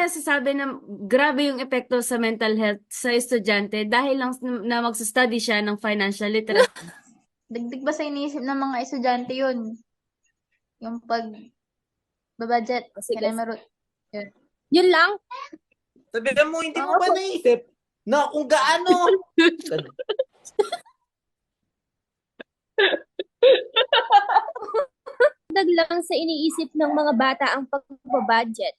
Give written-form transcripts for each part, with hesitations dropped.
nasasabi na grabe yung epekto sa mental health sa estudyante dahil lang na magsa-study siya ng financial literacy? Dagdag ba sa iniisip ng mga estudyante yun? Yung pag-budget, Kasi kinemerot. Yun. yun lang. Sabihan mo, hindi mo Oo, ba naisip na kung gaano? Dagdag lang sa iniisip ng mga bata ang pagbabudget.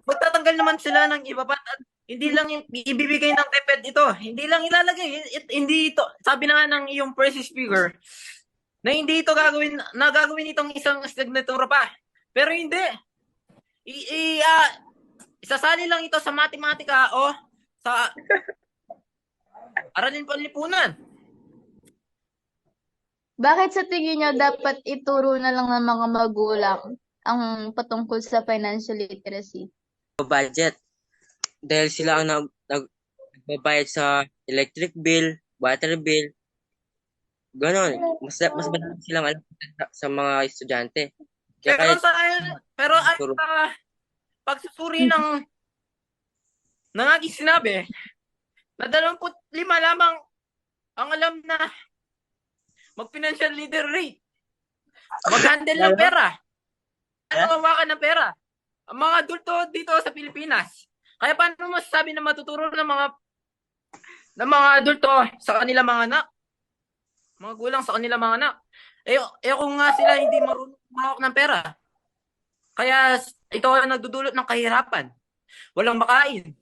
Magtatanggal naman sila ng iba pa. At hindi lang yung ibibigay ng TEPED ito. Hindi lang ilalagay. Hindi ito. Sabi na nga ng iyong first speaker na hindi ito gagawin, na gagawin itong isang signatura pa. Pero hindi. Isasali lang ito sa matematika o sa aralin panlipunan. Bakit sa tingin nyo dapat ituro na lang ng mga magulang ang patungkol sa financial literacy? Budget. Dahil sila ang nagbabayad sa electric bill, water bill, ganon. Mas madami silang alam sa mga estudyante. Kaya Pero kahit pero ay turo. sa pagsusuri ng aking sinabi, na 25 lamang ang alam na mag-financial literate. Mag-handle ng pera. Hawakan ng pera. Ang mga adulto dito sa Pilipinas. Kaya paano mo sabi na matuturo ng mga adulto sa kanila mga anak? Mga gulang sa kanila mga anak. Kung nga sila hindi marunong mahawak ng pera. Kaya ito ang nagdudulot ng kahirapan. Walang makain.